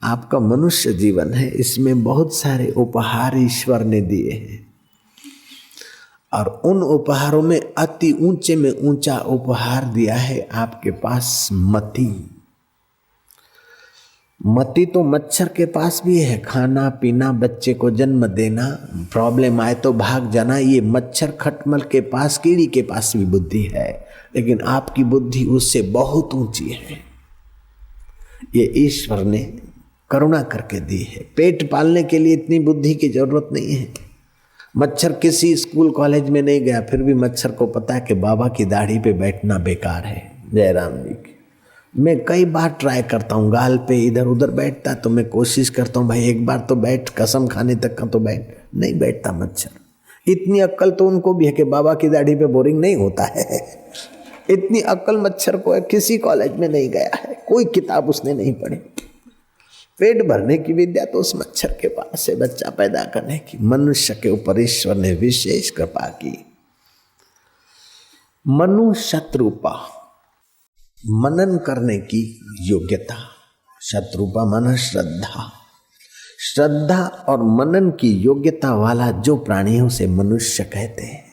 आपका मनुष्य जीवन है, इसमें बहुत सारे उपहार ईश्वर ने दिए हैं और उन उपहारों में अति ऊंचे में ऊंचा उपहार दिया है आपके पास मति। मति तो मच्छर के पास भी है, खाना पीना, बच्चे को जन्म देना, प्रॉब्लम आए तो भाग जाना। ये मच्छर खटमल के पास, कीड़ी के पास भी बुद्धि है, लेकिन आपकी बुद्धि उससे बहुत ऊंची है। ये ईश्वर ने करुणा करके दी है। पेट पालने के लिए इतनी बुद्धि की जरूरत नहीं है। मच्छर किसी स्कूल कॉलेज में नहीं गया, फिर भी मच्छर को पता है कि बाबा की दाढ़ी पे बैठना बेकार है। जयराम जी की मैं कई बार ट्राई करता हूँ, गाल पे इधर उधर बैठता तो मैं कोशिश करता हूँ भाई एक बार तो बैठ, कसम खाने तक का तो बैठ, नहीं बैठता मच्छर। इतनी अक्ल तो उनको भी है कि बाबा की दाढ़ी पे बोरिंग नहीं होता है। इतनी अक्ल मच्छर को है, किसी कॉलेज में नहीं गया है, कोई किताब उसने नहीं पढ़ी। पेट भरने की विद्या तो उस मच्छर के पास है, बच्चा पैदा करने की। मनुष्य के ऊपर ईश्वर ने विशेष कृपा की। मनु शत्रुपा, मनन करने की योग्यता। शत्रुपा मन श्रद्धा, श्रद्धा और मनन की योग्यता वाला जो प्राणी है उसे मनुष्य कहते हैं।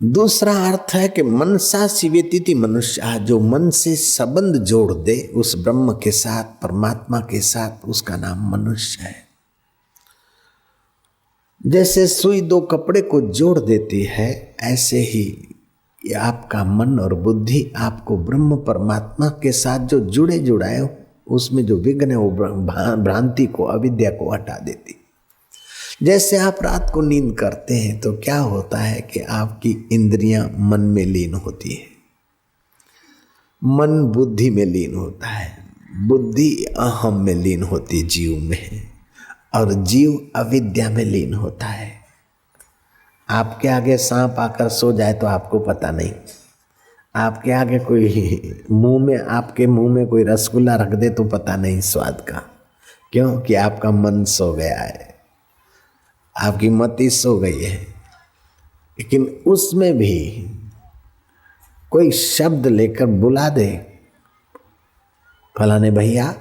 दूसरा अर्थ है कि मनसा शिवेति मनुष्य, जो मन से संबंध जोड़ दे उस ब्रह्म के साथ, परमात्मा के साथ, उसका नाम मनुष्य है। जैसे सुई दो कपड़े को जोड़ देती है, ऐसे ही ये आपका मन और बुद्धि आपको ब्रह्म परमात्मा के साथ जो जुड़े जुड़ाए, उसमें जो विघ्न है वो भ्रांति को, अविद्या को हटा देती। जैसे आप रात को नींद करते हैं तो क्या होता है कि आपकी इंद्रियां मन में लीन होती है, मन बुद्धि में लीन होता है, बुद्धि अहम में लीन होती है, जीव में, और जीव अविद्या में लीन होता है। आपके आगे सांप आकर सो जाए तो आपको पता नहीं, आपके आगे कोई आपके मुंह में कोई रसगुल्ला रख दे तो पता नहीं स्वाद का, क्यों कि आपका मन सो गया है, आपकी मति सो गई है। लेकिन उसमें भी कोई शब्द लेकर बुला दे फलाने भैया,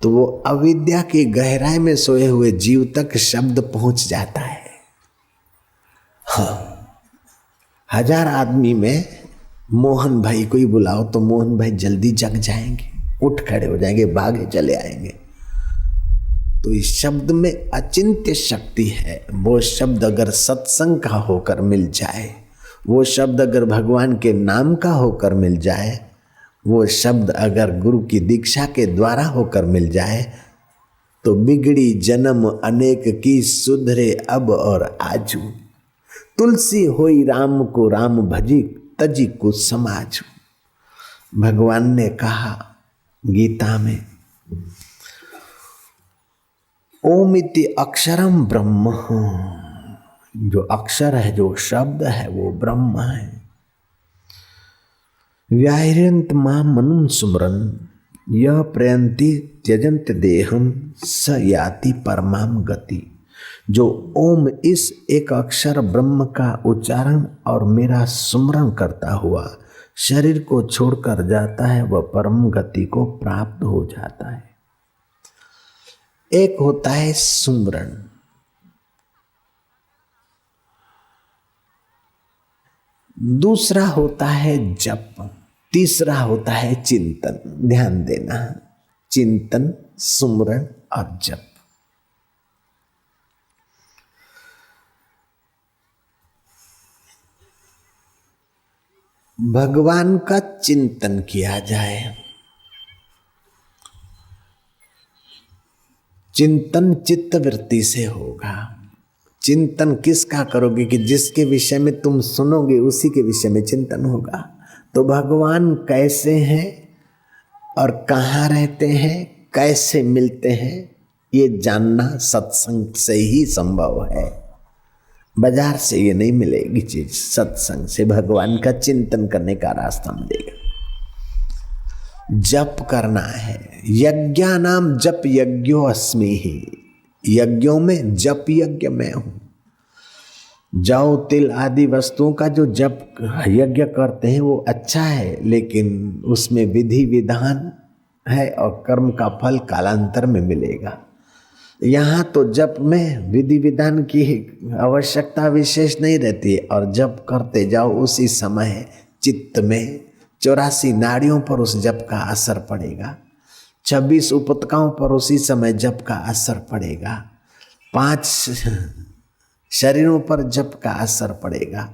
तो वो अविद्या की गहराई में सोए हुए जीव तक शब्द पहुंच जाता है। हाँ, 1000 आदमी में मोहन भाई को ही बुलाओ तो मोहन भाई जल्दी जग जाएंगे, उठ खड़े हो जाएंगे, भागे चले आएंगे। तो इस शब्द में अचिंत्य शक्ति है। वो शब्द अगर सत्संग का होकर मिल जाए, वो शब्द अगर भगवान के नाम का होकर मिल जाए, वो शब्द अगर गुरु की दीक्षा के द्वारा होकर मिल जाए, तो बिगड़ी जन्म अनेक की सुधरे अब और आजू। तुलसी होई राम को राम भजी, तजी को समाजू। भगवान ने कहा गीता में, ओम इति अक्षरम ब्रह्म, जो अक्षर है, जो शब्द है, वो ब्रह्म है। व्याहृंत मां मनुं सुमरन, यह प्रयंति त्यजंत देहम स याति परमाम गति। जो ओम इस एक अक्षर ब्रह्म का उच्चारण और मेरा सुमरण करता हुआ शरीर को छोड़कर जाता है, वह परम गति को प्राप्त हो जाता है। एक होता है सुमरण, दूसरा होता है जप, तीसरा होता है चिंतन। ध्यान देना, चिंतन, सुमरण और जप। भगवान का चिंतन किया जाए। चिंतन चित्त वृत्ति से होगा। चिंतन किसका करोगे कि जिसके विषय में तुम सुनोगे उसी के विषय में चिंतन होगा। तो भगवान कैसे हैं और कहाँ रहते हैं, कैसे मिलते हैं, ये जानना सत्संग से ही संभव है। बाजार से ये नहीं मिलेगी चीज, सत्संग से भगवान का चिंतन करने का रास्ता मिलेगा। जप करना है, यज्ञानाम जप यज्ञो अस्मि ही, यज्ञों में जप यज्ञ मैं हूं। जौ तिल आदि वस्तुओं का जो जप यज्ञ करते हैं वो अच्छा है, लेकिन उसमें विधि विधान है और कर्म का फल कालांतर में मिलेगा। यहाँ तो जप में विधि विधान की आवश्यकता विशेष नहीं रहती है, और जप करते जाओ उसी समय चित्त में 84 नाड़ियों पर उस जप का असर पड़ेगा, 26 उपतकाओं पर उसी समय जप का असर पड़ेगा, 5 शरीरों पर जप का असर पड़ेगा,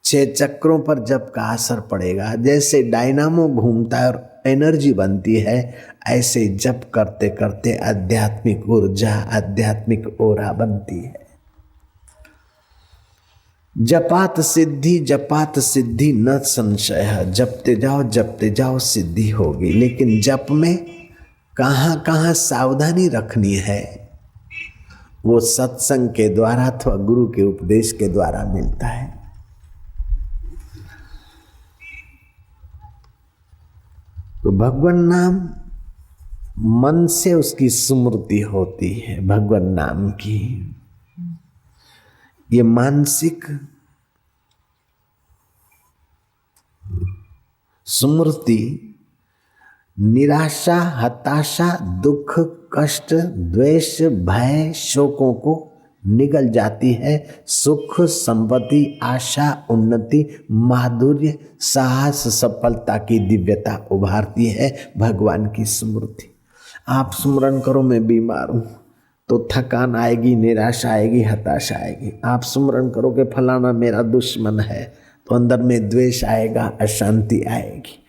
6 चक्रों पर जप का असर पड़ेगा। जैसे डायनामो घूमता है और एनर्जी बनती है, ऐसे जप करते करते आध्यात्मिक ऊर्जा, आध्यात्मिक ओरा बनती है। जपात सिद्धि न संशय, जपते जाओ सिद्धि होगी। लेकिन जप में कहाँ कहाँ सावधानी रखनी है वो सत्संग के द्वारा अथवा गुरु के उपदेश के द्वारा मिलता है। तो भगवान नाम मन से उसकी स्मृति होती है। भगवान नाम की ये मानसिक स्मृति निराशा, हताशा, दुख, कष्ट, द्वेष, भय, शोकों को निगल जाती है। सुख, संपत्ति, आशा, उन्नति, माधुर्य, साहस, सफलता की दिव्यता उभारती है भगवान की स्मृति। आप स्मरण करो मैं बीमार हूँ तो थकान आएगी, निराशा आएगी, हताशा आएगी। आप स्मरण करो कि फलाना मेरा दुश्मन है तो अंदर में द्वेष आएगा, अशांति आएगी।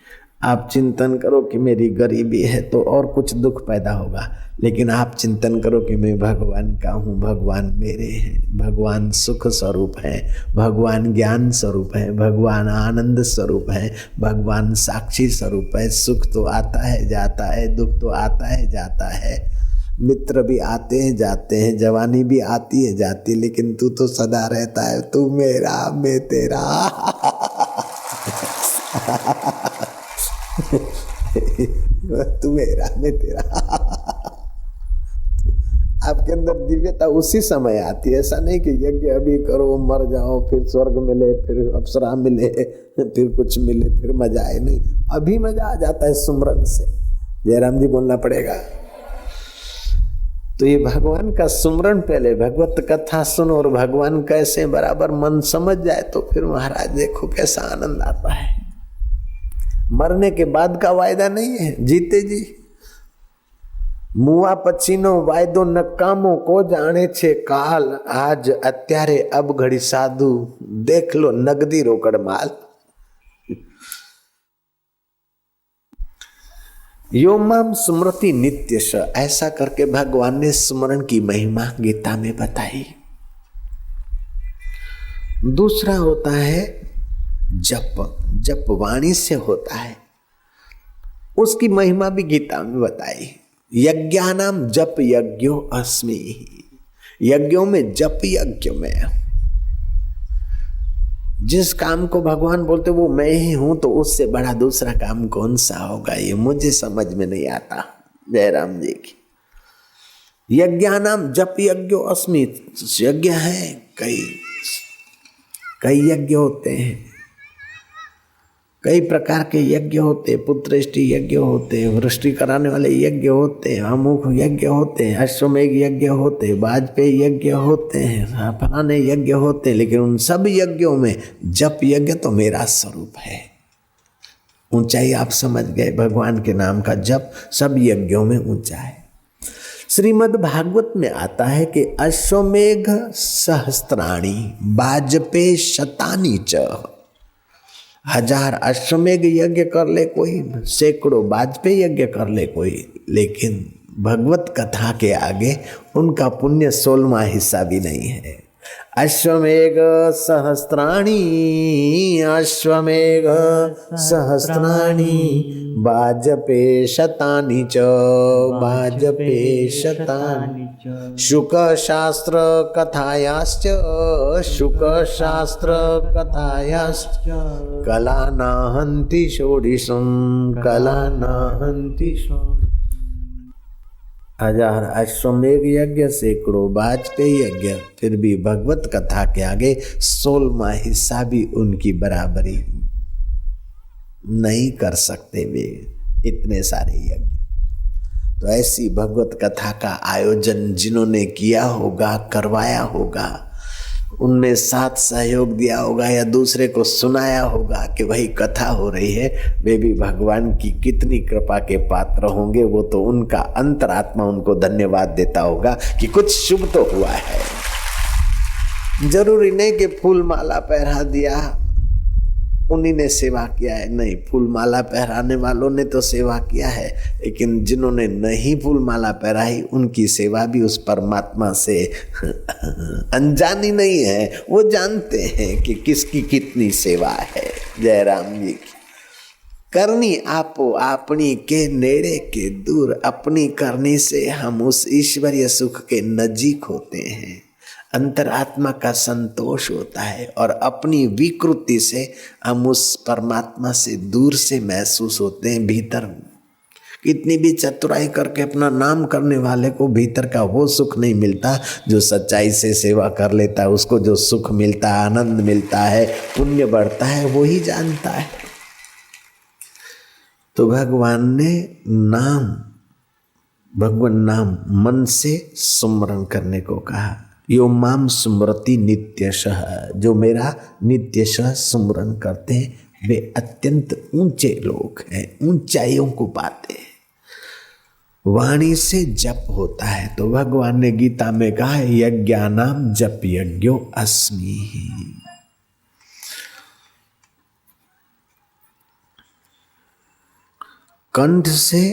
आप चिंतन करो कि मेरी गरीबी है तो और कुछ दुख पैदा होगा। लेकिन आप चिंतन करो कि मैं भगवान का हूँ, भगवान मेरे हैं, भगवान सुख स्वरूप है, भगवान ज्ञान स्वरूप है, भगवान आनंद स्वरूप है, भगवान साक्षी स्वरूप है। सुख तो आता है जाता है, दुख तो आता है जाता है, मित्र भी आते हैं जाते हैं, जवानी भी आती है जाती है, लेकिन तू तो सदा रहता है। तू मेरा मैं तेरा तू मेरा मैं तेरा। आपके अंदर दिव्यता उसी समय आती है। ऐसा नहीं कि यज्ञ अभी करो, मर जाओ, फिर स्वर्ग मिले, फिर अप्सरा मिले, फिर कुछ मिले, फिर मजा आए। नहीं, अभी मजा आ जाता है सुमरन से। जयराम जी बोलना पड़ेगा। तो ये भगवान का सुमरन, पहले भगवत कथा सुनो और भगवान कैसे बराबर मन समझ जाए तो फिर महाराज देखो कैसा आनंद आता है। मरने के बाद का वायदा नहीं है, जीते जी। मुआ पछीनो वायदो नकामो को जाने छे काल, आज अत्यारे अब घड़ी साधु देख लो नगदी रोकड़ माल। योमाम स्मृति नित्य स, ऐसा करके भगवान ने स्मरण की महिमा गीता में बताई। दूसरा होता है जप, जप वाणी से होता है, उसकी महिमा भी गीता में बताई। यज्ञानाम जप यज्ञो अस्मि, यज्ञों में जप यज्ञ में जिस काम को भगवान बोलते वो मैं ही हूं, तो उससे बड़ा दूसरा काम कौन सा होगा, ये मुझे समझ में नहीं आता। जयराम जी की यज्ञानाम जप यज्ञो अस्मि, यज्ञ है, कई यज्ञ होते हैं, कई प्रकार के यज्ञ होते, पुत्रेष्टि यज्ञ होते, वृष्टि कराने वाले यज्ञ होते, अमुख यज्ञ होते, अश्वमेघ यज्ञ होते, वाजपेयी यज्ञ होते हैं, फलाने यज्ञ होते। लेकिन उन सब यज्ञों में जप यज्ञ तो मेरा स्वरूप है। ऊंचाई आप समझ गए, भगवान के नाम का जप सब यज्ञों में ऊंचा है। श्रीमद् भागवत में आता है कि अश्वमेघ सहस्त्राणी वाजपेयी शतानी च, 1000 अश्वमेघ यज्ञ कर ले कोई, सैकड़ों वाजपेयी यज्ञ कर ले कोई, लेकिन भगवत कथा के आगे उनका पुण्य 16वां हिस्सा भी नहीं है। अश्वमेघ सहस्त्राणी, अश्वमेघ सहस्त्राणी वाजपेयी शतानि च, वाजपेयी शतानि च, शुक शास्त्र कथायाश्च, शुक शास्त्र कथायाश्च, कला नाहन्ति षोडशं, कला नाहन्ति षोडशम्। हजार अश्वमेघ यज्ञ, सैकड़ों वाजपेयी यज्ञ, फिर भी भगवत कथा के आगे 16वां हिस्सा भी उनकी बराबरी नहीं कर सकते वे, इतने सारे यज्ञ। तो ऐसी भगवत कथा का आयोजन जिन्होंने किया होगा, करवाया होगा, उनने साथ सहयोग दिया होगा या दूसरे को सुनाया होगा कि वही कथा हो रही है, वे भी भगवान की कितनी कृपा के पात्र होंगे। वो तो उनका अंतरात्मा उनको धन्यवाद देता होगा कि कुछ शुभ तो हुआ है। जरूरी नहीं कि फूल माला पहरा दिया उन्हीं ने सेवा किया है, नहीं, फूल माला पहराने वालों ने तो सेवा किया है, लेकिन जिन्होंने नहीं फूल माला पहराई उनकी सेवा भी उस परमात्मा से अनजानी नहीं है। वो जानते हैं कि किसकी कितनी सेवा है। जय राम जी की करनी आपो अपनी के नेड़े के दूर, अपनी करनी से हम उस ईश्वरीय सुख के नजीक होते हैं, अंतरात्मा का संतोष होता है, और अपनी विकृति से हम उस परमात्मा से दूर से महसूस होते हैं। भीतर कितनी भी चतुराई करके अपना नाम करने वाले को भीतर का वो सुख नहीं मिलता जो सच्चाई से सेवा कर लेता है। उसको जो सुख मिलता है, आनंद मिलता है, पुण्य बढ़ता है, वो ही जानता है। तो भगवान ने भगवान नाम मन से सुमरण करने को कहा। यो माम सुमरति नित्यशः, जो मेरा नित्यशः सुमरण करते हैं वे अत्यंत ऊंचे लोग हैं, ऊंचाइयों को पाते हैं। वाणी से जप होता है, तो भगवान ने गीता में कहा यज्ञानाम जप यज्ञो अस्मि। कंठ से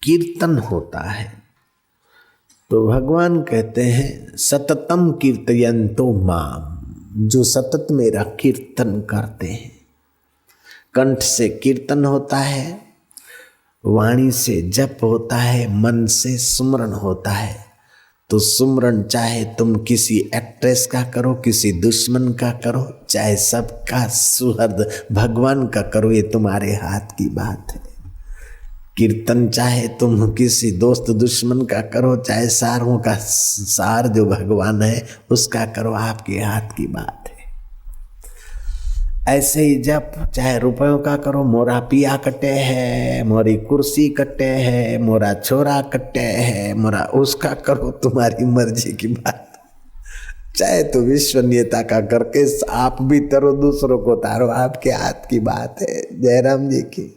कीर्तन होता है, तो भगवान कहते हैं सततम कीर्तयन्तो माम, जो सतत मेरा कीर्तन करते हैं। कंठ से कीर्तन होता है, वाणी से जप होता है, मन से सुमरण होता है। तो सुमरण चाहे तुम किसी एक्ट्रेस का करो, किसी दुश्मन का करो, चाहे सबका सुहृद भगवान का करो, ये तुम्हारे हाथ की बात है। कीर्तन चाहे तुम किसी दोस्त दुश्मन का करो, चाहे सारों का सार जो भगवान है उसका करो, आपके हाथ की बात है। ऐसे ही जप चाहे रुपयों का करो, मोरा पिया कटे है, मोरी कुर्सी कटे है, मोरा छोरा कटे है, मोरा उसका करो, तुम्हारी मर्जी की बात। चाहे तो विश्वनीयता का करके आप भी तरो, दूसरों को तारो, आपके हाथ की बात है। जयराम जी की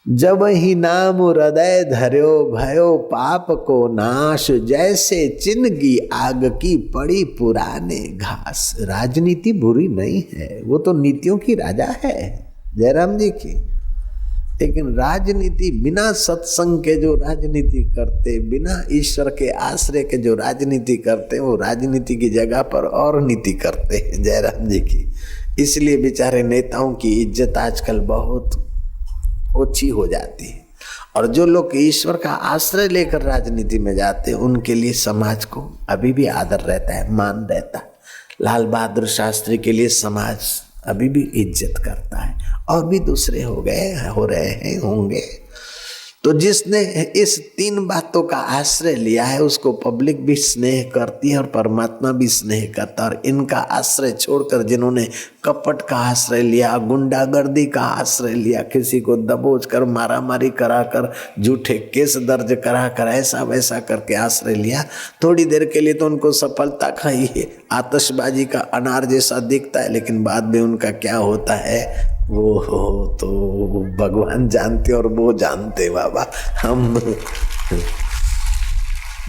जब ही नाम हृदय धर्यो भयो पाप को नाश, जैसे चिन्हगी आग की पड़ी पुराने घास। राजनीति बुरी नहीं है, वो तो नीतियों की राजा है जयराम जी की। लेकिन राजनीति बिना सत्संग के जो राजनीति करते, बिना ईश्वर के आश्रय के जो राजनीति करते, वो राजनीति की जगह पर और नीति करते हैं जयराम जी की। इसलिए बेचारे नेताओं की इज्जत आजकल बहुत ओछी हो जाती है। और जो लोग ईश्वर का आश्रय लेकर राजनीति में जाते हैं उनके लिए समाज को अभी भी आदर रहता है, मान रहता है। लाल बहादुर शास्त्री के लिए समाज अभी भी इज्जत करता है, और भी दूसरे हो रहे हैं, होंगे। तो जिसने इस 3 बातों का आश्रय लिया है उसको पब्लिक भी स्नेह करती है और परमात्मा भी स्नेह करता है। और इनका आश्रय छोड़कर जिन्होंने कपट का आश्रय लिया, गुंडागर्दी का आश्रय लिया, किसी को दबोच कर मारामारी कराकर, झूठे केस दर्ज कराकर, ऐसा वैसा करके आश्रय लिया, थोड़ी देर के लिए तो उनको सफलता खाई है, आतिशबाजी का अनार जैसा दिखता है, लेकिन बाद में उनका क्या होता है वो तो भगवान जानते और वो जानते बाबा। हम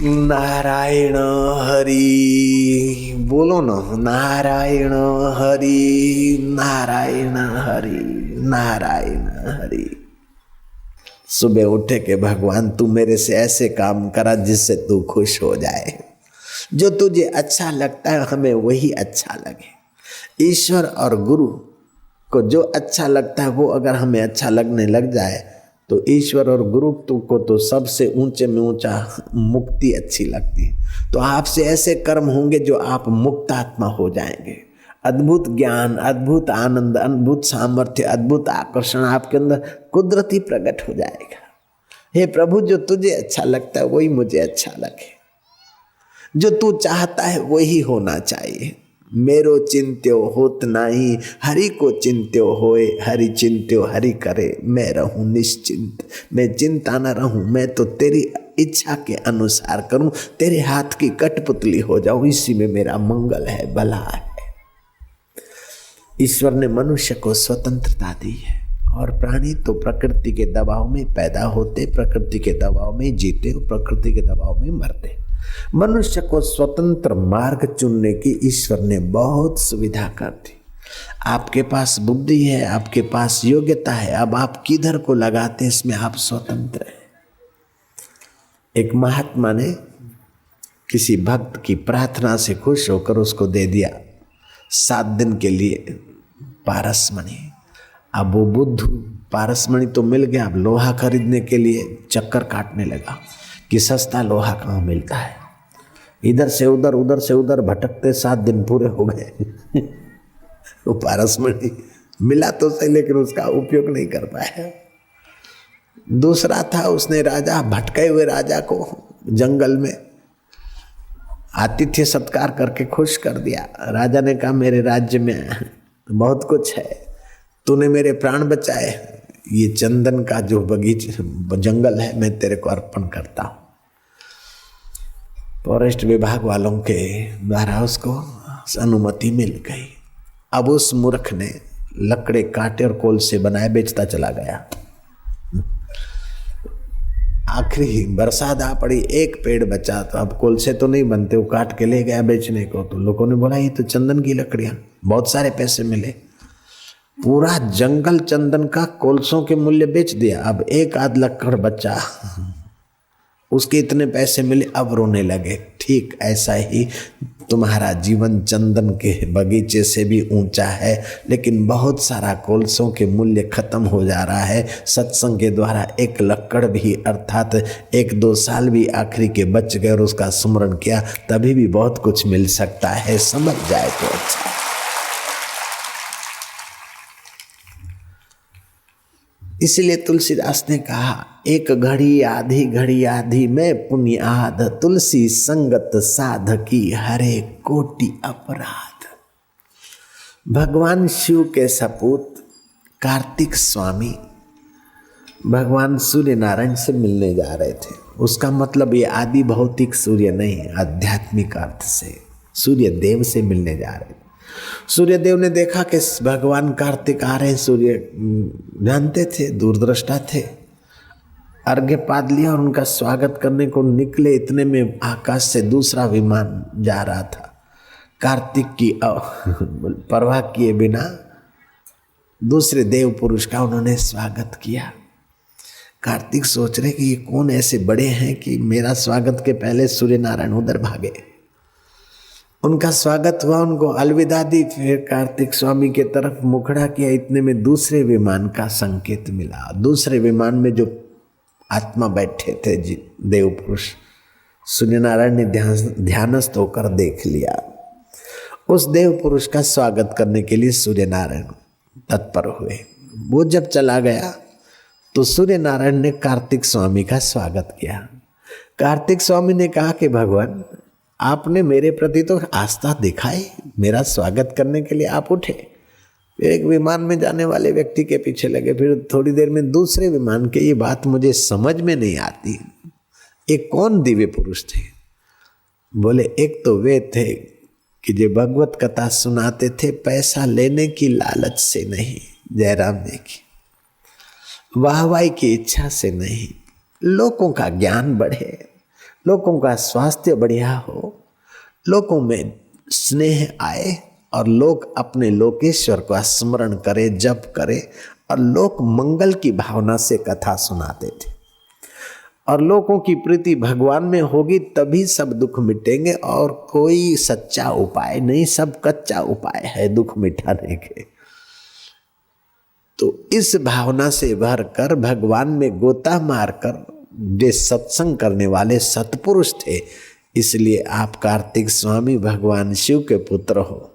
नारायण हरि बोलो ना, नारायण हरि नारायण हरि नारायण हरि। सुबह उठे के भगवान तू मेरे से ऐसे काम करा जिससे तू खुश हो जाए, जो तुझे अच्छा लगता है हमें वही अच्छा लगे। ईश्वर और गुरु को जो अच्छा लगता है वो अगर हमें अच्छा लगने लग जाए तो ईश्वर और गुरु को तो सबसे ऊंचे में ऊंचा मुक्ति अच्छी लगती है। तो आपसे ऐसे कर्म होंगे जो आप मुक्त आत्मा हो जाएंगे। अद्भुत ज्ञान, अद्भुत आनंद, अद्भुत सामर्थ्य, अद्भुत आकर्षण आपके अंदर कुदरती प्रकट हो जाएगा। हे प्रभु, जो तुझे अच्छा लगता है वही मुझे अच्छा लगे, जो तू चाहता है वही होना चाहिए। मेरो चिंत्यो होत नाही, हरि को चिंत्यो होए, हरि चिंत्यो हरि करे, मैं रहूं निश्चिंत। मैं चिंता न रहूं, मैं तो तेरी इच्छा के अनुसार करूं, तेरे हाथ की कठपुतली हो जाऊं, इसी में मेरा मंगल है, भला है। ईश्वर ने मनुष्य को स्वतंत्रता दी है, और प्राणी तो प्रकृति के दबाव में पैदा होते, प्रकृति के दबाव में जीते, प्रकृति के दबाव में मरते। मनुष्य को स्वतंत्र मार्ग चुनने की ईश्वर ने बहुत सुविधा कर दी। आपके पास बुद्धि है, आपके पास योग्यता है, अब आप किधर को लगाते इसमें आप स्वतंत्र हैं। एक महात्मा ने किसी भक्त की प्रार्थना से खुश होकर उसको दे दिया 7 दिन के लिए पारसमणि। अब वो बुद्धू पारसमणि तो मिल गया, अब लोहा खरीदने के लिए चक्कर काटने लगा कि सस्ता लोहा कहाँ मिलता है। इधर से उधर भटकते 7 दिन पूरे हो गए। वो पारसमणि मिला तो सही, लेकिन उसका उपयोग नहीं कर पाया। दूसरा था, उसने राजा, भटके हुए राजा को जंगल में आतिथ्य सत्कार करके खुश कर दिया। राजा ने कहा, मेरे राज्य में बहुत कुछ है, तूने मेरे प्राण बचाए, ये चंदन का जो बगीचा जंगल है मैं तेरे को अर्पण करता हूँ। फॉरेस्ट विभाग वालों के द्वारा उसको अनुमति मिल गई। अब उस मूर्ख ने लकड़े काटे और कोल से बनाए बेचता चला गया। आखिरी बरसात आ पड़ी, एक पेड़ बचा, तो अब कोल से तो नहीं बनते, वो काट के ले गया बेचने को। तो लोगों ने बोला ये तो चंदन की लकड़ियां, बहुत सारे पैसे मिले। पूरा जंगल चंदन का कोलसों के मूल्य बेच दिया। अब एक आध लकड़ बचा, उसके इतने पैसे मिले, अब रोने लगे। ठीक ऐसा ही तुम्हारा जीवन चंदन के बगीचे से भी ऊंचा है, लेकिन बहुत सारा कोलसों के मूल्य खत्म हो जा रहा है। सत्संग के द्वारा एक लक्कड़ भी, अर्थात 1-2 साल भी आखिरी के बच गए और उसका स्मरण किया, तभी भी बहुत कुछ मिल सकता है। समझ जाए तो अच्छा। इसलिए तुलसीदास ने कहा, एक घड़ी आधी मैं पुण्याद, तुलसी संगत साधकी हरे कोटि अपराध। भगवान शिव के सपूत कार्तिक स्वामी भगवान सूर्य नारायण से मिलने जा रहे थे। उसका मतलब ये आदि भौतिक सूर्य नहीं, आध्यात्मिक अर्थ से सूर्य देव से मिलने जा रहे थे। सूर्य देव ने देखा कि भगवान कार्तिक आ रहे हैं। सूर्य जानते थे, दूरदृष्टा थे। अर्घ्य पाद लिया और उनका स्वागत करने को निकले, इतने में आकाश से दूसरा विमान जा रहा था। कार्तिक की परवाह किए बिना दूसरे देव पुरुष का उन्होंने स्वागत किया। कार्तिक सोच रहे कि ये कौन ऐसे बड़े हैं कि मेरा स्वागत के पहले सूर्य नारायण उधर भागे। उनका स्वागत हुआ, उनको अलविदा दी, फिर कार्तिक स्वामी के तरफ मुखड़ा किया। इतने में दूसरे विमान का संकेत मिला। दूसरे विमान में जो आत्मा बैठे थे देव पुरुष, सूर्यनारायण ने ध्यानस्थ होकर देख लिया। उस देव पुरुष का स्वागत करने के लिए सूर्यनारायण तत्पर हुए। वो जब चला गया तो सूर्यनारायण ने कार्तिक स्वामी का स्वागत किया। कार्तिक स्वामी ने कहा कि भगवान, आपने मेरे प्रति तो आस्था दिखाई, मेरा स्वागत करने के लिए आप उठे। फिर एक विमान में जाने वाले व्यक्ति के पीछे लगे, फिर थोड़ी देर में दूसरे विमान के। ये बात मुझे समझ में नहीं आती, ये कौन दिव्य पुरुष थे? बोले, एक तो वे थे कि जो भगवत कथा सुनाते थे पैसा लेने की लालच से नहीं, जयराम ने की वाहवाही की इच्छा से नहीं, लोगों का ज्ञान बढ़े, लोगों का स्वास्थ्य बढ़िया हो, लोगों में स्नेह आए और लोग अपने लोकेश्वर का स्मरण करे, जप करे, और लोक मंगल की भावना से कथा सुनाते थे। और लोगों की प्रीति भगवान में होगी तभी सब दुख मिटेंगे, और कोई सच्चा उपाय नहीं, सब कच्चा उपाय है दुख मिटाने के। तो इस भावना से भर कर भगवान में गोता मारकर जो सत्संग करने वाले सत्पुरुष थे, इसलिए आप कार्तिक स्वामी भगवान शिव के पुत्र हो।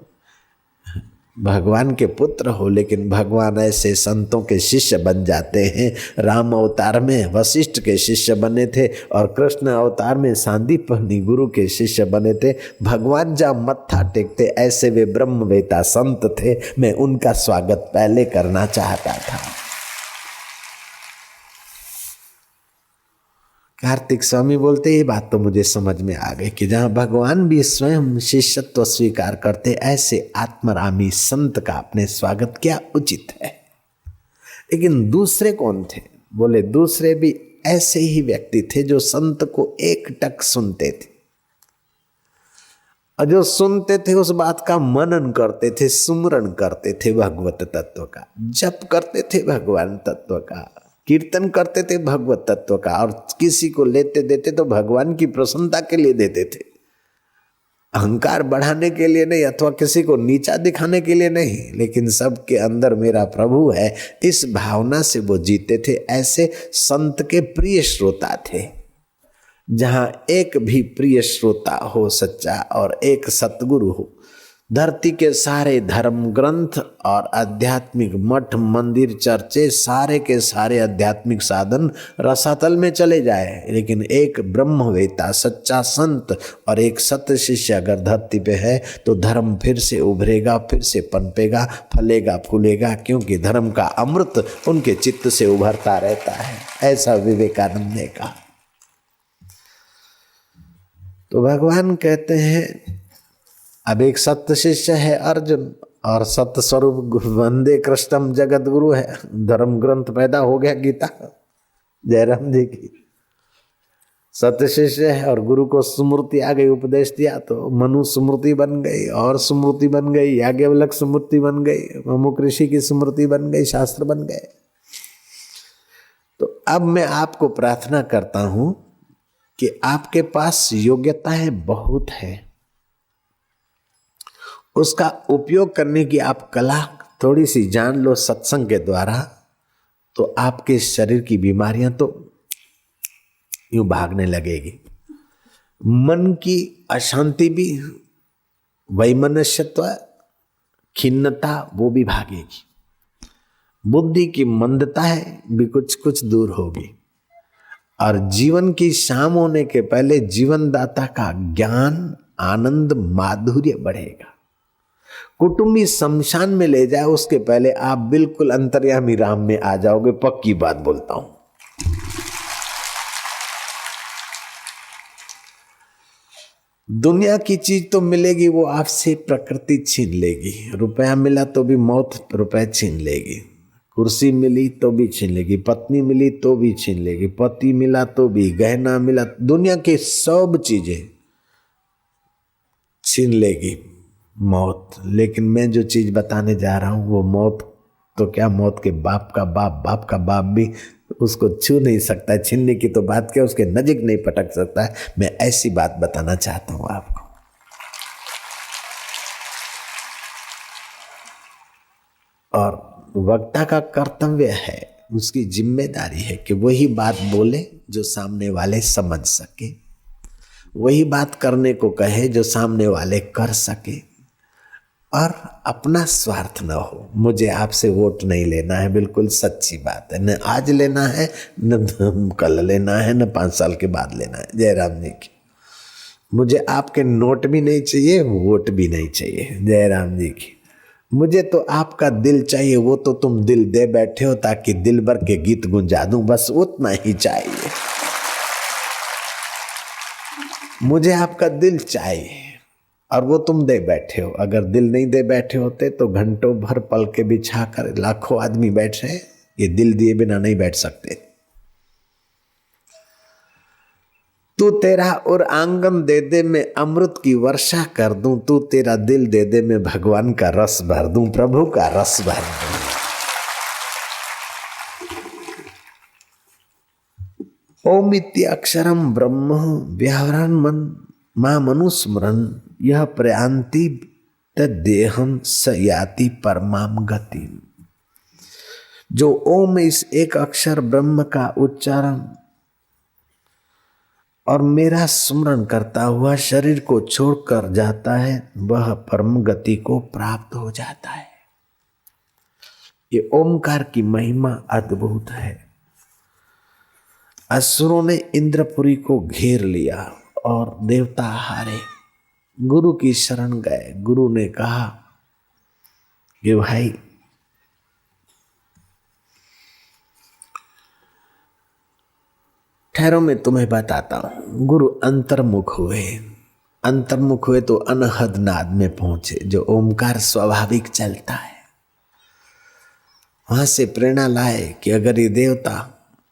भगवान के पुत्र हो, लेकिन भगवान ऐसे संतों के शिष्य बन जाते हैं। राम अवतार में वशिष्ठ के शिष्य बने थे और कृष्ण अवतार में सांदीपनि गुरु के शिष्य बने थे। भगवान जहाँ मत्था टेकते ऐसे वे ब्रह्मवेता संत थे। मैं उनका स्वागत पहले करना चाहता था। कार्तिक स्वामी बोलते ये बात तो मुझे समझ में आ गई कि जहाँ भगवान भी स्वयं शिष्यत्व स्वीकार करते, ऐसे आत्मरामी संत का अपने स्वागत क्या उचित है। लेकिन दूसरे कौन थे? बोले दूसरे भी ऐसे ही व्यक्ति थे जो संत को एकटक सुनते थे और जो सुनते थे उस बात का मनन करते थे, सुमरण करते थे भगवत तत्व का, जप करते थे भगवान तत्व का, कीर्तन करते थे भगवत तत्व का, और किसी को लेते देते तो भगवान की प्रसन्नता के लिए देते थे, अहंकार बढ़ाने के लिए नहीं अथवा किसी को नीचा दिखाने के लिए नहीं, लेकिन सबके अंदर मेरा प्रभु है, इस भावना से वो जीते थे। ऐसे संत के प्रिय श्रोता थे। जहां एक भी प्रिय श्रोता हो सच्चा और एक सतगुरु हो, धरती के सारे धर्म ग्रंथ और आध्यात्मिक मठ मंदिर चर्चे सारे के सारे आध्यात्मिक साधन रसातल में चले जाए, लेकिन एक ब्रह्मवेता सच्चा संत और एक सत्य शिष्य अगर धरती पे है तो धर्म फिर से उभरेगा, फिर से पनपेगा, फलेगा फूलेगा, क्योंकि धर्म का अमृत उनके चित्त से उभरता रहता है। ऐसा विवेकानंद ने कहा। तो भगवान कहते हैं अब एक सत्य शिष्य है अर्जुन और सत्य स्वरूप वंदे कृष्णम जगत गुरु है, धर्म ग्रंथ पैदा हो गया गीता जयराम जी की। सत्य शिष्य है और गुरु को स्मृति आ गई, उपदेश दिया तो मनु स्मृति बन गई और स्मृति बन गई, याज्ञवल्क्य स्मृति बन गई, अमुक ऋषि की स्मृति बन गई, शास्त्र बन गए। तो अब मैं आपको प्रार्थना करता हूं कि आपके पास योग्यताएं बहुत है, उसका उपयोग करने की आप कला थोड़ी सी जान लो सत्संग के द्वारा, तो आपके शरीर की बीमारियां तो यूं भागने लगेगी, मन की अशांति भी, वैमनस्यत्व खिन्नता वो भी भागेगी, बुद्धि की मंदता है भी कुछ कुछ दूर होगी, और जीवन की शाम होने के पहले जीवनदाता का ज्ञान आनंद माधुर्य बढ़ेगा। कुटुंबी शमशान में ले जाए उसके पहले आप बिल्कुल अंतर्यामी राम में आ जाओगे, पक्की बात बोलता हूं। दुनिया की चीज तो मिलेगी, वो आपसे प्रकृति छीन लेगी। रुपया मिला तो भी मौत रुपया छीन लेगी, कुर्सी मिली तो भी छीन लेगी, पत्नी मिली तो भी छीन लेगी, पति मिला तो भी, गहना मिला, दुनिया की सब चीजें छीन लेगी मौत। लेकिन मैं जो चीज बताने जा रहा हूं वो मौत तो क्या, मौत के बाप का बाप, बाप का बाप भी उसको छू नहीं सकता है, छीनने की तो बात क्या, उसके नजीक नहीं पटक सकता है। मैं ऐसी बात बताना चाहता हूं आपको। और वक्ता का कर्तव्य है, उसकी जिम्मेदारी है कि वही बात बोले जो सामने वाले समझ सके, वही बात करने को कहे जो सामने वाले कर सके, और अपना स्वार्थ न हो। मुझे आपसे वोट नहीं लेना है, बिल्कुल सच्ची बात है, न आज लेना है, न कल लेना है, न 5 साल के बाद लेना है। जयराम जी की मुझे आपके नोट भी नहीं चाहिए, वोट भी नहीं चाहिए। जयराम जी की मुझे तो आपका दिल चाहिए, वो तो तुम दिल दे बैठे हो ताकि दिल भर के गीत गुंजा दूं, बस उतना ही चाहिए। मुझे आपका दिल चाहिए और वो तुम दे बैठे हो। अगर दिल नहीं दे बैठे होते तो घंटों भर पल के बिछा कर लाखों आदमी बैठ रहे, ये दिल दिए बिना नहीं बैठ सकते। तू तेरा और आंगन दे दे, मैं अमृत की वर्षा कर दूं, तू तेरा दिल दे दे, मैं भगवान का रस भर दूं, प्रभु का रस भर दूं। ओम इति अक्षरम ब्रह्म व्याहरण मन मां मनुस्मरण, यह प्रयांति तदेहम स याति परमाम गति। जो ओम इस एक अक्षर ब्रह्म का उच्चारण और मेरा स्मरण करता हुआ शरीर को छोड़कर जाता है, वह परम गति को प्राप्त हो जाता है। ये ओमकार की महिमा अद्भुत है। असुरों ने इंद्रपुरी को घेर लिया और देवता हारे। गुरु की शरण गए। गुरु ने कहा कि भाई ठहरो मैं तुम्हें बताता हूं। गुरु अंतर्मुख हुए। अंतर्मुख हुए तो अनहद नाद में पहुंचे, जो ओमकार स्वाभाविक चलता है। वहां से प्रेरणा लाए कि अगर ये देवता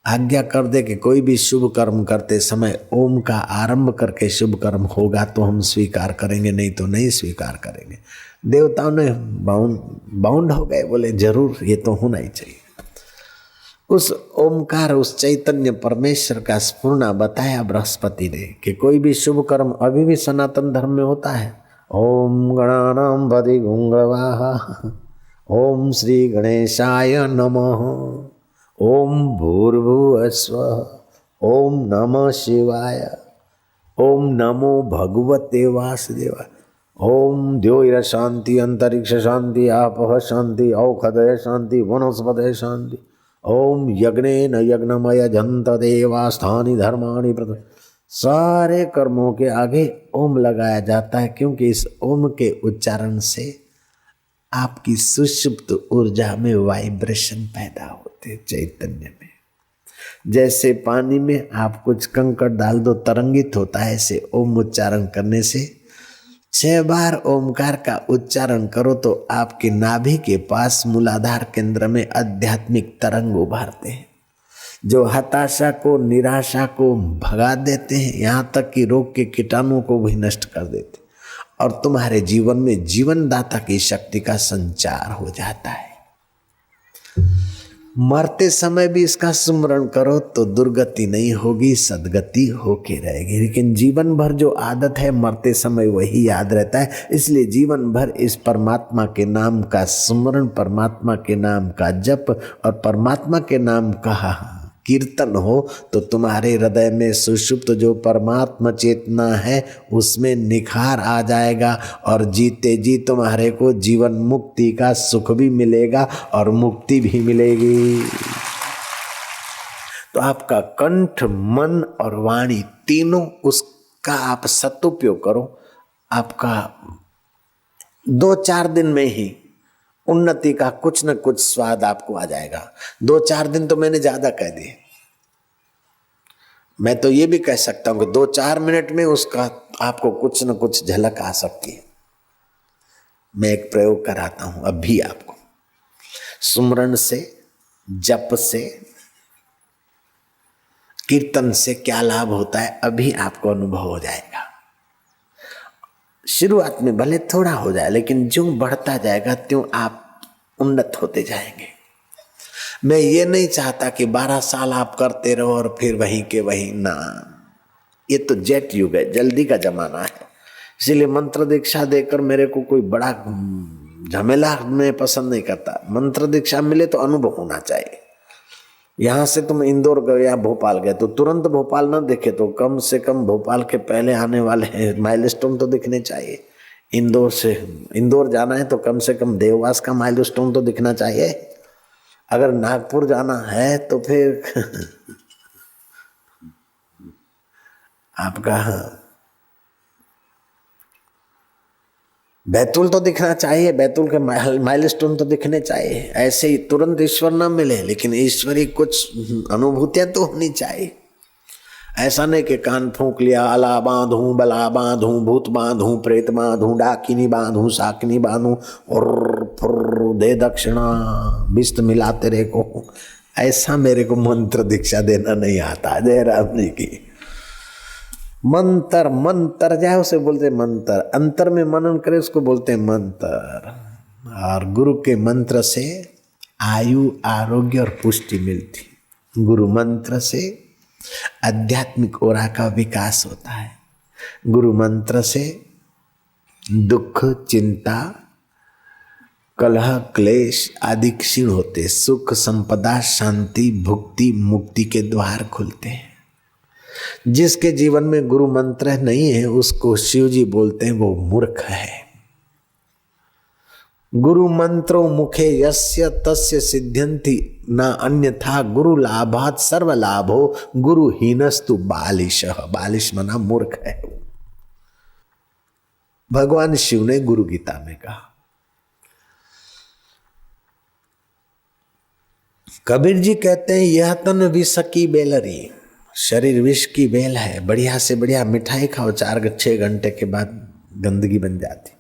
आज्ञा कर दे कि कोई भी शुभ कर्म करते समय ओम का आरंभ करके शुभ कर्म होगा तो हम स्वीकार करेंगे, नहीं तो नहीं स्वीकार करेंगे। देवताओं ने बाउंड हो गए, बोले जरूर ये तो होना ही चाहिए। उस ओमकार, उस चैतन्य परमेश्वर का स्फुरना बताया बृहस्पति ने कि कोई भी शुभ कर्म अभी भी सनातन धर्म में होता है। ओम गणानां भदिगुंगवाहा, ओम श्री गणेशाय नमः, ओम भूर्भुवस्वः, ओम नमः शिवाय, ओम नमो भगवते वासुदेवाय, ओम द्योर शांति, अंतरिक्ष शांति, आपः शांति, औषधय शांति, वनस्पतय शांति, ओम यज्ञेन यज्ञमय जंत देवास्थानि धर्माणि प्रद। सारे कर्मों के आगे ओम लगाया जाता है, क्योंकि इस ओम के उच्चारण से आपकी सुषुप्त ऊर्जा में वाइब्रेशन पैदा होते, चैतन्य में। जैसे पानी में आप कुछ कंकड़ डाल दो तरंगित होता है, ऐसे ओम उच्चारण करने से 6 बार ओमकार का उच्चारण करो तो आपके नाभि के पास मूलाधार केंद्र में आध्यात्मिक तरंग उभारते हैं, जो हताशा को, निराशा को भगा देते हैं, यहाँ तक कि रोग के कीटाणुओं को भी नष्ट कर देते, और तुम्हारे जीवन में जीवनदाता की शक्ति का संचार हो जाता है। मरते समय भी इसका स्मरण करो तो दुर्गति नहीं होगी, सदगति होके रहेगी। लेकिन जीवन भर जो आदत है, मरते समय वही याद रहता है। इसलिए जीवन भर इस परमात्मा के नाम का स्मरण, परमात्मा के नाम का जप और परमात्मा के नाम का कीर्तन हो तो तुम्हारे हृदय में सुषुप्त जो परमात्मा चेतना है उसमें निखार आ जाएगा, और जीते जी तुम्हारे को जीवन मुक्ति का सुख भी मिलेगा और मुक्ति भी मिलेगी। तो आपका कंठ, मन और वाणी तीनों, उसका आप सदुपयोग करो। आपका 2-4 दिन में ही उन्नति का कुछ न कुछ स्वाद आपको आ जाएगा। 2-4 दिन तो मैंने ज्यादा कह दिए। मैं तो ये भी कह सकता हूं कि 2-4 मिनट में उसका आपको कुछ न कुछ झलक आ सकती है। मैं एक प्रयोग कराता हूं अभी आपको। सुमरन से, जप से, कीर्तन से क्या लाभ होता है अभी आपको अनुभव हो जाएगा। शुरुआत में भले थोड़ा हो जाए, लेकिन जो बढ़ता जाएगा त्यों आप उन्नत होते जाएंगे। मैं ये नहीं चाहता कि 12 साल आप करते रहो और फिर वहीं के वहीं ना। ये तो जेट युग है, जल्दी का जमाना है। इसीलिए मंत्र दीक्षा देकर मेरे को कोई बड़ा झमेला मैं पसंद नहीं करता। मंत्र दीक्षा मिले तो अनुभव होना चाहिए। यहाँ से तुम इंदौर गए या भोपाल गए तो तुरंत भोपाल ना देखे तो कम से कम भोपाल के पहले आने वाले माइलस्टोन तो दिखने चाहिए। इंदौर जाना है तो कम से कम देववास का माइलस्टोन तो दिखना चाहिए। अगर नागपुर जाना है तो फिर आपका बैतूल तो दिखना चाहिए, बैतूल के माइलस्टोन तो दिखने चाहिए। ऐसे ही तुरंत ईश्वर ना मिले, लेकिन ईश्वरी कुछ अनुभूतियां तो होनी चाहिए। ऐसा नहीं कि कान फूंक लिया, अला बांधूं, बला बांधूं, भूत बांधूं, प्रेत बांधूं, डाकिनी बांधूं, साकनी बांधूं और फुर दे दक्षिणा, बिस्त मिला तेरे को। ऐसा मेरे को मंत्र दीक्षा देना नहीं आता। जय राम जी की। मंत्र, मंत्र जाए उसे बोलते मंत्र। अंतर में मनन करे उसको बोलते हैं मंत्र। और गुरु के मंत्र से आयु, आरोग्य और पुष्टि मिलती। गुरु मंत्र से आध्यात्मिक ओरा का विकास होता है। गुरु मंत्र से दुख, चिंता, कलह, क्लेश आदि क्षीण होते। सुख, संपदा, शांति, भुक्ति, मुक्ति के द्वार खुलते हैं। जिसके जीवन में गुरु मंत्र नहीं है उसको शिव जी बोलते हैं वो मूर्ख है। गुरु मंत्रो मुखे यस्य तस्य सिद्ध्यन्ति न अन्यथा गुरु लाभात सर्व लाभो गुरु हीनस्तु बालिशः। बालिश मना मूर्ख है। भगवान शिव ने गुरु गीता में कहा। कबीर जी कहते हैं यह तन विष की बेलरी, शरीर विष की बेल है। बढ़िया से बढ़िया मिठाई खाओ, 4-6 घंटे के बाद गंदगी बन जाती।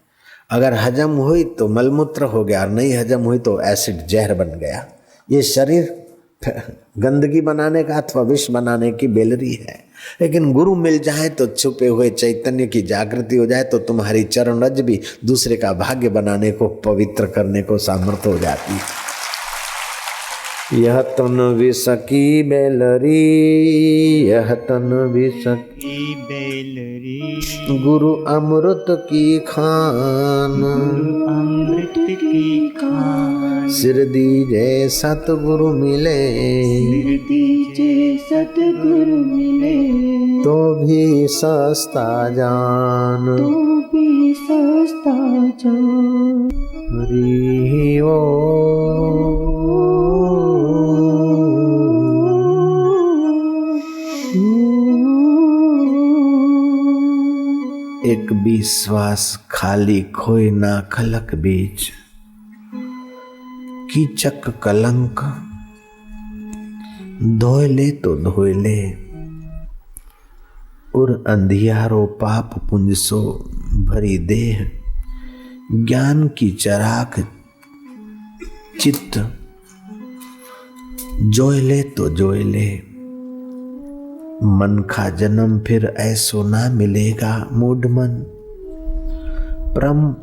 अगर हजम हुई तो मलमूत्र हो गया, और नहीं हजम हुई तो एसिड जहर बन गया। ये शरीर गंदगी बनाने का अथवा विष बनाने की बेलरी है। लेकिन गुरु मिल जाए तो छुपे हुए चैतन्य की जागृति हो जाए तो तुम्हारी चरण रज भी दूसरे का भाग्य बनाने को, पवित्र करने को सामर्थ्य हो जाती है। यह तन विष की बेलरी, यह तन विष की बेलरी, गुरु अमृत की खान, अमृत की खान। सिर दीजे सतगुरु मिले, सिर दीजे सतगुरु मिले, तो भी सस्ता जान, तो भी सस्ता जान। हरि ओम। एक भी श्वास खाली खोए ना खलक बीच, कीचक कलंक धोए ले तो धोए ले, उर अंधियारो पाप पुंज सो भरी देह, ज्ञान की चराग चित्त जोए ले तो जोए ले। मन का जन्म फिर ऐसो ना मिलेगा मूढ़ मन,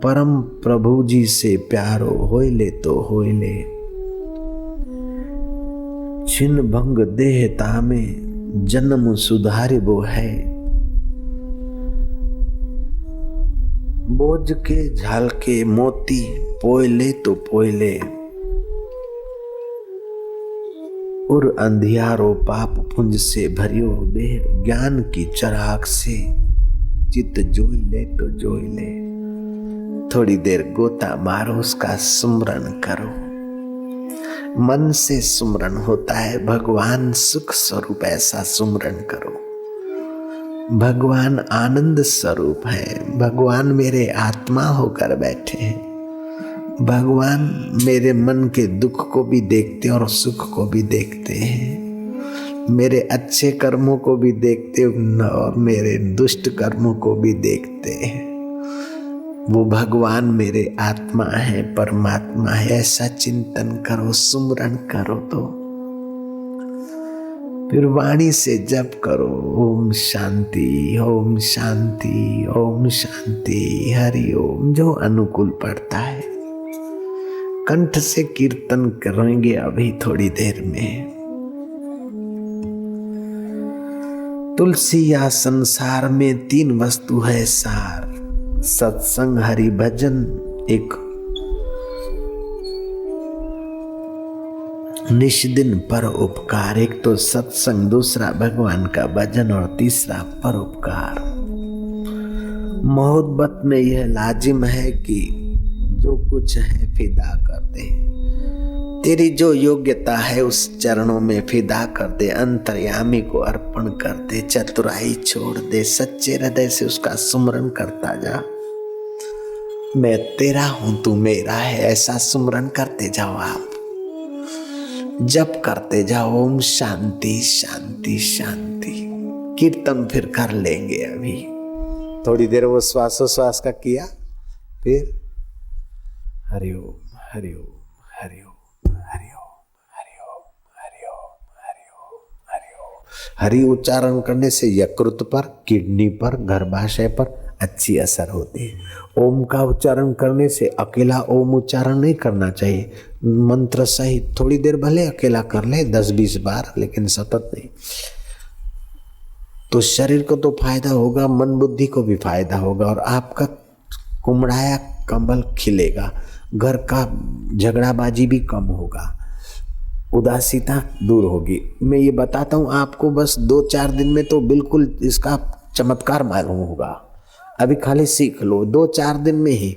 परम प्रभु जी से प्यारो होए ले तो होए ले। छिन भंग देहता में जन्म सुधारे वो है, बोझ के झाल के मोती पोए ले तो पोए ले, उर अंधियारो पाप पुंज से भरियो देह, ज्ञान की चराग से चित्त जोई ले तो जोई ले। थोड़ी देर गोता मारो, उसका सुमरन करो। मन से सुमरन होता है, भगवान सुख स्वरूप, ऐसा सुमरन करो। भगवान आनंद स्वरूप है, भगवान मेरे आत्मा होकर बैठे हैं। भगवान मेरे मन के दुख को भी देखते और सुख को भी देखते हैं, मेरे अच्छे कर्मों को भी देखते और मेरे दुष्ट कर्मों को भी देखते हैं। वो भगवान मेरे आत्मा है, परमात्मा है, ऐसा चिंतन करो, सुमरन करो। तो फिर वाणी से जप करो, ओम शांति ओम शांति ओम शांति, हरि ओम, जो अनुकूल पड़ता है। कंठ से कीर्तन करेंगे अभी थोड़ी देर में। तुलसी या संसार में 3 वस्तु है सार, सत्संग, हरि भजन, एक निष्दिन पर उपकार। एक तो सत्संग, दूसरा भगवान का भजन और तीसरा परोपकार। मोहब्बत में यह लाजिम है कि जो कुछ है फिदा कर दे, तेरी जो योग्यता है उस चरणों में फिदा कर दे, अंतर्यामी को अर्पण कर दे, चतुराई छोड़ दे, सच्चे हृदय से उसका सुमरन करता जा। मैं तेरा हूं, तू मेरा है, ऐसा सुमरन करते जाओ। आप जप करते जाओ, ओम शांति शांति शांति। कीर्तन फिर कर लेंगे अभी थोड़ी देर। वो श्वासोश्वास का किया, फिर हरि ओम हरि ओम हरि ओम हरि ओम हरि ओम हरि ओम हरि ओम हरि ओम। हरि उच्चारण करने से यकृत पर, किडनी पर, गर्भाशय पर अच्छी असर होती है। ओम का उच्चारण करने से अकेला ओम उच्चारण नहीं करना चाहिए, मंत्र सहित थोड़ी देर भले अकेला कर ले 10-20 बार, लेकिन सतत नहीं। तो शरीर को तो फायदा होगा, मन बुद्धि को भी फायदा होगा, और आपका कुमड़ाया कमल खिलेगा, घर का झगड़ाबाजी भी कम होगा, उदासीता दूर होगी। मैं ये बताता हूँ आपको, बस 2-4 दिन में तो बिल्कुल इसका चमत्कार मालूम होगा। अभी खाली सीख लो, 2-4 दिन में ही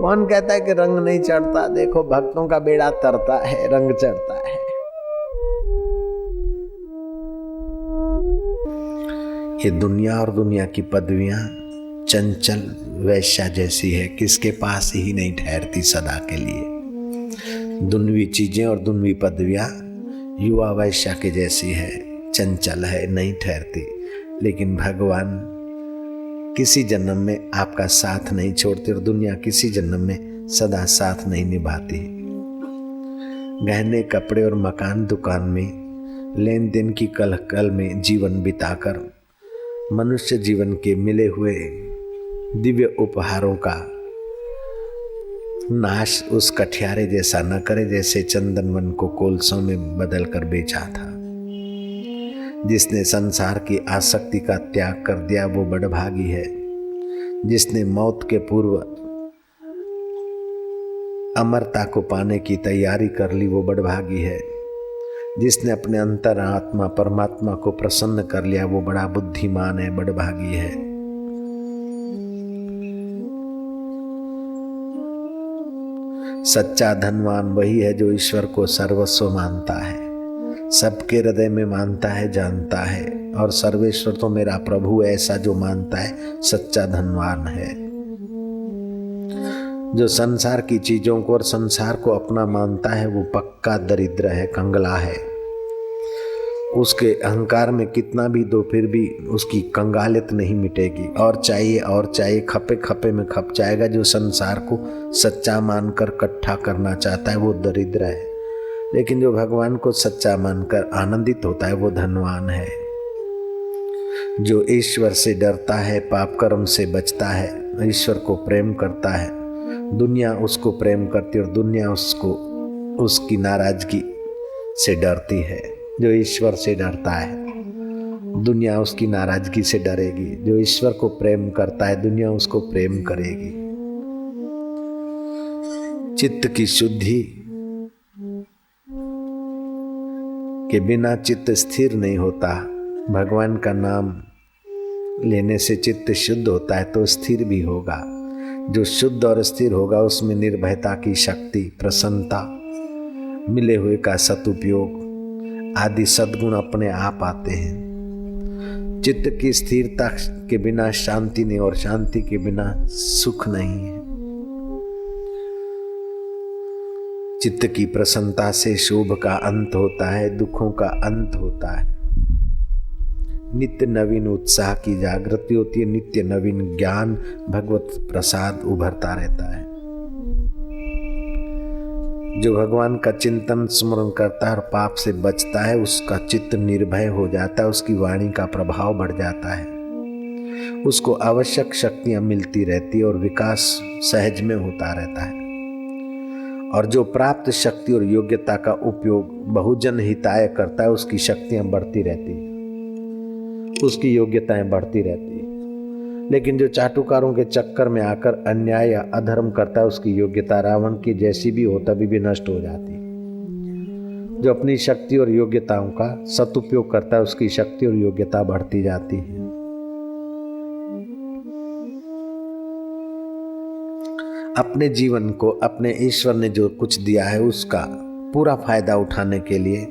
कौन कहता है कि रंग नहीं चढ़ता? देखो भक्तों का बेड़ा तरता है, रंग चढ़ता है। ये दुनिया और दुनिया की पदवियां चंचल वैश्या जैसी है, किसके पास ही नहीं ठहरती सदा के लिए। दुनवी चीजें और दुनवी पदवियां युवा वैश्या के जैसी है, चंचल है, नहीं ठहरती। लेकिन भगवान किसी जन्म में आपका साथ नहीं छोड़ते और दुनिया किसी जन्म में सदा साथ नहीं निभाती। गहने, कपड़े और मकान, दुकान में लेन देन की कलकल में जीवन बिताकर मनुष्य जीवन के मिले हुए दिव्य उपहारों का नाश उस कठियारे जैसा न करे जैसे चंदनवन को कोलसों में बदल कर बेचा था। जिसने संसार की आसक्ति का त्याग कर दिया वो बड़भागी है। जिसने मौत के पूर्व अमरता को पाने की तैयारी कर ली वो बड़भागी है। जिसने अपने अंतरात्मा परमात्मा को प्रसन्न कर लिया वो बड़ा बुद्धिमान है, बड़भागी है। सच्चा धनवान वही है जो ईश्वर को सर्वस्व मानता है, सबके हृदय में मानता है, जानता है। और सर्वेश्वर तो मेरा प्रभु है, ऐसा जो मानता है सच्चा धनवान है। जो संसार की चीजों को और संसार को अपना मानता है वो पक्का दरिद्र है, कंगला है। उसके अहंकार में कितना भी दो फिर भी उसकी कंगालियत नहीं मिटेगी। और चाहिए, खपे खपे में खप जाएगा। जो संसार को सच्चा मानकर इकट्ठा करना चाहता है वो दरिद्र है। लेकिन जो भगवान को सच्चा मानकर आनंदित होता है वो धनवान है। जो ईश्वर से डरता है, पाप कर्म से बचता है, ईश्वर को प्रेम करता है, दुनिया उसको प्रेम करती है और दुनिया उसको उसकी नाराजगी से डरती है। जो ईश्वर से डरता है दुनिया उसकी नाराजगी से डरेगी। जो ईश्वर को प्रेम करता है दुनिया उसको प्रेम करेगी। चित्त की शुद्धि के बिना चित्त स्थिर नहीं होता। भगवान का नाम लेने से चित्त शुद्ध होता है तो स्थिर भी होगा। जो शुद्ध और स्थिर होगा उसमें निर्भयता की शक्ति, प्रसन्नता, मिले हुए का सदुपयोग आदि सद्गुण अपने आप आते हैं। चित्त की स्थिरता के बिना शांति नहीं और शांति के बिना सुख नहीं है। चित्त की प्रसन्नता से शोभ का अंत होता है, दुखों का अंत होता है। नित्य नवीन उत्साह की जागृति होती है, नित्य नवीन ज्ञान भगवत प्रसाद उभरता रहता है। जो भगवान का चिंतन स्मरण करता है और पाप से बचता है उसका चित्त निर्भय हो जाता है, उसकी वाणी का प्रभाव बढ़ जाता है, उसको आवश्यक शक्तियां मिलती रहती और विकास सहज में होता रहता है। और जो प्राप्त शक्ति और योग्यता का उपयोग बहुजन हिताय करता है उसकी शक्तियां बढ़ती रहती है, उसकी योग्यताएं बढ़ती रहती है। लेकिन जो चाटुकारों के चक्कर में आकर अन्याय या अधर्म करता है उसकी योग्यता रावण की जैसी भी हो तभी भी नष्ट हो जाती है। जो अपनी शक्ति और योग्यताओं का सदुपयोग करता है उसकी शक्ति और योग्यता बढ़ती जाती है। अपने जीवन को अपने ईश्वर ने जो कुछ दिया है उसका पूरा फायदा उठाने के लिए,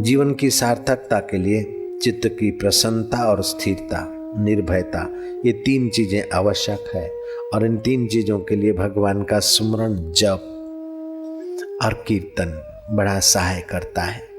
जीवन की सार्थकता के लिए चित्त की प्रसन्नता और स्थिरता, निर्भयता, ये तीन चीजें आवश्यक है। और इन तीन चीजों के लिए भगवान का सुमरण, जप और कीर्तन बड़ा सहाय करता है।